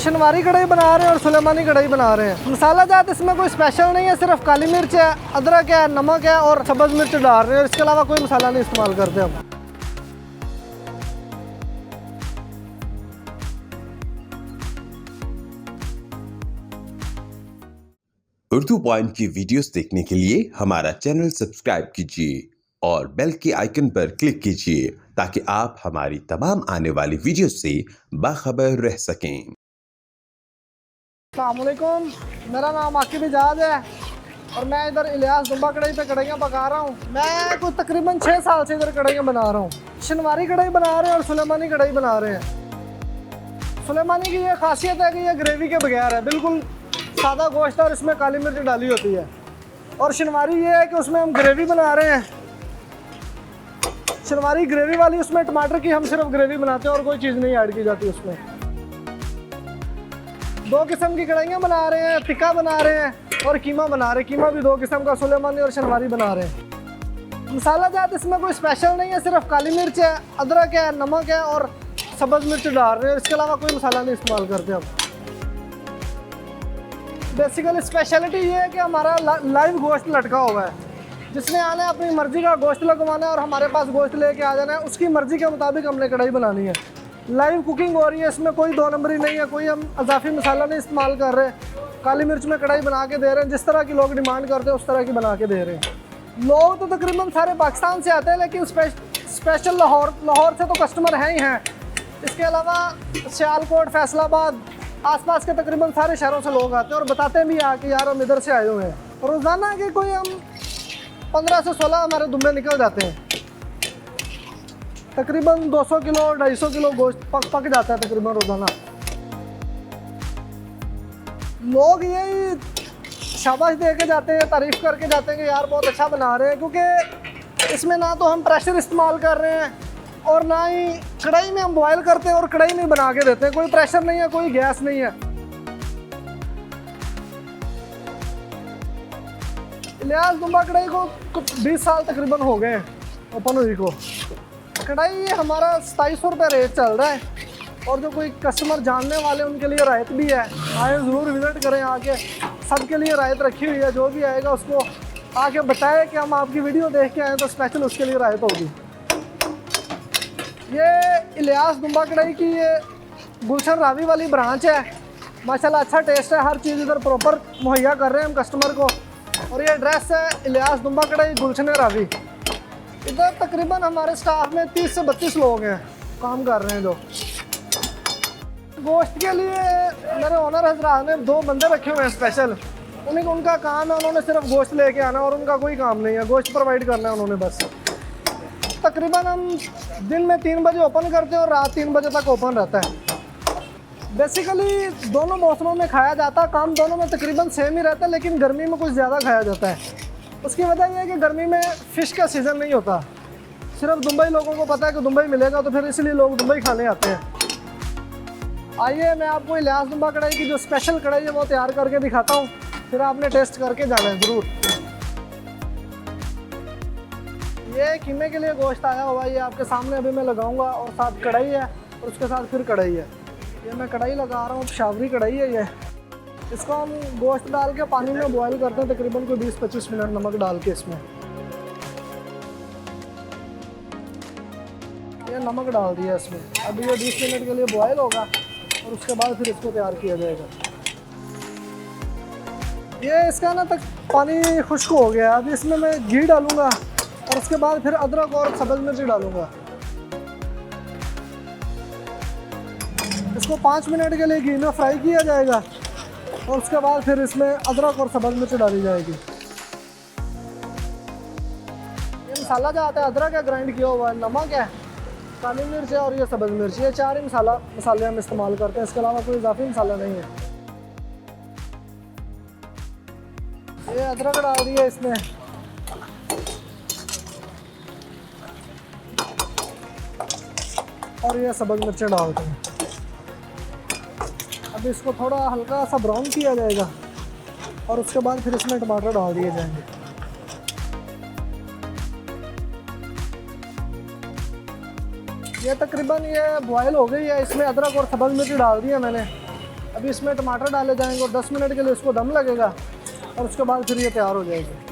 शनवारी कढ़ाई बना रहे हैं और सुलेमानी कढ़ाई बना रहे हैं। मसाला जात इसमें कोई स्पेशल नहीं है, सिर्फ काली मिर्च है, अदरक है, नमक है और सब्ज़ मिर्च डाल रहे हैं और इसके अलावा कोई मसाला नहीं इस्तेमाल करते हम। उर्दू पॉइंट की वीडियोस देखने के लिए हमारा चैनल सब्सक्राइब कीजिए और बेल के आइकन पर क्लिक कीजिए ताकि आप हमारी तमाम आने वाली वीडियो से बाखबर रह सकें। अस्सलामुअलैकुम, मेरा नाम आकिब इजाज है और मैं इधर इलियास दुम्बा कढ़ाई पे कढ़ाइयाँ पका रहा हूँ। मैं कुछ तकरीबन 6 साल से इधर कढ़ाइयाँ बना रहा हूँ। शनवारी कढ़ाई बना रहे हैं और सुलेमानी कढ़ाई बना रहे हैं। सुलेमानी की ये खासियत है कि ये ग्रेवी के बगैर है, बिल्कुल सादा गोश्त और इसमें काली मिर्च डाली होती है। और शनवारी ये है कि उसमें हम ग्रेवी बना रहे हैं। शनवारी ग्रेवी वाली, उसमें टमाटर की हम सिर्फ ग्रेवी बनाते हैं और कोई चीज़ नहीं ऐड की जाती उसमें। 2 किस्म की कढ़ाइयाँ बना रहे हैं, टिक्का बना रहे हैं और कीमा बना रहे हैं। कीमा भी 2 किस्म का, सुलेमानी और शनवारी बना रहे हैं। मसाला जात इसमें कोई स्पेशल नहीं है, सिर्फ काली मिर्च है, अदरक है, नमक है और सब्ज़ मिर्च डाल रहे हैं। इसके अलावा कोई मसाला नहीं इस्तेमाल करते हम। बेसिकली स्पेशलिटी ये है कि हमारा लाइव गोश्त लटका हुआ है। जिसने आना है अपनी मर्ज़ी का गोश्त लगवाना है और हमारे पास गोश्त लेके आ जाना है, उसकी मर्ज़ी के मुताबिक हमने कढ़ाई बनानी है। लाइव कुकिंग हो रही है, इसमें कोई 2 नंबरी नहीं है, कोई हम इजाफी मसाला नहीं इस्तेमाल कर रहे। काली मिर्च में कढ़ाई बना के दे रहे हैं, जिस तरह की लोग डिमांड करते हैं उस तरह की बना के दे रहे हैं। लोग तो तकरीबन सारे पाकिस्तान से आते हैं, लेकिन स्पेशल लाहौर से तो कस्टमर हैं ही हैं। इसके अलावा सियालकोट, फैसलाबाद, आसपास के तकरीबन सारे शहरों से लोग आते हैं और बताते भी हैं कि यार हम इधर से आए हुए हैं। रोज़ाना के कोई हम 15 से 16 हमारे दुम्बे निकल जाते हैं। तकरीबन 200 किलो 250 किलो गोश्त पक जाता है तकरीबन रोज़ाना। लोग यही शाबाश दे के जाते हैं, तारीफ़ करके जाते हैं कि यार बहुत अच्छा बना रहे हैं, क्योंकि इसमें ना तो हम प्रेशर इस्तेमाल कर रहे हैं और ना ही कढ़ाई में हम बॉयल करते हैं और कढ़ाई में बना के देते हैं। कोई प्रेशर नहीं है, कोई गैस नहीं है। इलियास दुम्बा कढ़ाई को 20 साल तकरीबन हो गए हैं ओपन हुई को। कढ़ाई हमारा 2700 रुपये रेट चल रहा है और जो कोई कस्टमर जानने वाले उनके लिए रायत भी है। आए ज़रूर विज़िट करें आके, सबके लिए रायत रखी हुई है। जो भी आएगा उसको आके बताए कि हम आपकी वीडियो देख के आए तो स्पेशल उसके लिए रायत होगी। ये इलियास दुम्बा कढ़ाई की ये गुलशन रावी वाली ब्रांच है। माशाल्लाह अच्छा टेस्ट है, हर चीज़ इधर प्रॉपर मुहैया कर रहे हैं हम कस्टमर को। और ये एड्रेस है इलियास दुम्बा कढ़ाई, गुलशन रावी। इधर तकरीबन हमारे स्टाफ में 30 से 32 लोग हैं काम कर रहे हैं। जो गोश्त के लिए मेरे ओनर हजरात ने 2 बंदे रखे हुए हैं स्पेशल। उनका काम है, उन्होंने सिर्फ गोश्त लेके आना और उनका कोई काम नहीं है, गोश्त प्रोवाइड करना है उन्होंने बस। तकरीबन हम दिन में 3 बजे ओपन करते हैं और रात 3 बजे तक ओपन रहता है। बेसिकली दोनों मौसमों में खाया जाता है, काम दोनों में तकरीबन सेम ही रहता है, लेकिन गर्मी में कुछ ज़्यादा खाया जाता है। उसकी वजह यह है कि गर्मी में फ़िश का सीज़न नहीं होता। सिर्फ दुबई लोगों को पता है कि दुबई मिलेगा, तो फिर इसलिए लोग दुबई खाने आते हैं। आइए मैं आपको इलियास दुम्बा कढ़ाई की जो स्पेशल कढ़ाई है वो तैयार करके दिखाता हूँ, फिर आपने टेस्ट करके जाना है ज़रूर। ये कीमे के लिए गोश्त आया हुआ है, ये आपके सामने अभी मैं लगाऊंगा और साथ कढ़ाई है और उसके साथ फिर कढ़ाई है। ये मैं कढ़ाई लगा रहा हूँ, पेशावरी कढ़ाई है ये। इसको हम गोश्त डाल के पानी में बॉईल करते हैं तकरीबन कोई 20-25 मिनट नमक डाल के। इसमें ये नमक डाल दिया इसमें। अभी ये 20 मिनट के लिए बॉयल होगा और उसके बाद फिर इसको तैयार किया जाएगा। ये इसका ना तक पानी खुश्क हो गया। अभी इसमें मैं घी डालूँगा और उसके बाद फिर अदरक और सब्ज़ मिर्च डालूंगा। इसको 5 मिनट के लिए घी में फ्राई किया जाएगा और उसके बाद फिर इसमें अदरक और सब्ज़ मिर्च डाली जाएगी। ये मसाला जो आता है अदरक है ग्राइंड किया हुआ है, नमक है, काली मिर्च है और ये सब्ज़ मिर्च। ये 4 ही मसाले हम इस्तेमाल करते हैं, इसके अलावा कोई इजाफी मसाला नहीं है। ये अदरक डाल दिया इसमें, और ये सब्ज़ मिर्चें डालते हैं। अब इसको थोड़ा हल्का सा ब्राउन किया जाएगा और उसके बाद फिर इसमें टमाटर डाल दिए जाएंगे। ये तकरीबन ये बॉयल हो गई है। इसमें अदरक और सब्ज़ मिर्च डाल दिया मैंने अभी इसमें टमाटर डाले जाएंगे और 10 मिनट के लिए इसको दम लगेगा और उसके बाद फिर ये तैयार हो जाएगी।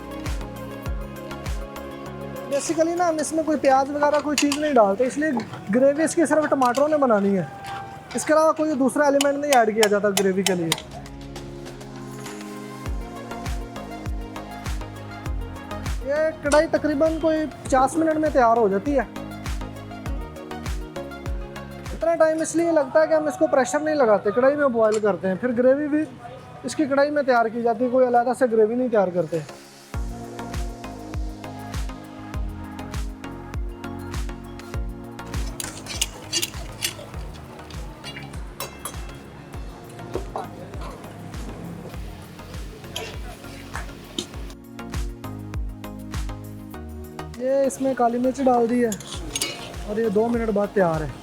बेसिकली ना हम इसमें कोई प्याज वगैरह कोई चीज़ नहीं डालते, इसलिए ग्रेवी इसकी सिर्फ टमाटरों ने बनानी है। इसके अलावा कोई दूसरा एलिमेंट नहीं ऐड किया जाता ग्रेवी के लिए। ये कढ़ाई तकरीबन कोई 50 मिनट में तैयार हो जाती है। इतना टाइम इसलिए लगता है कि हम इसको प्रेशर नहीं लगाते, कढ़ाई में बॉयल करते हैं, फिर ग्रेवी भी इसकी कढ़ाई में तैयार की जाती है, कोई अलग से ग्रेवी नहीं तैयार करते। ये इसमें काली मिर्च डाल दी है और ये 2 मिनट बाद तैयार है।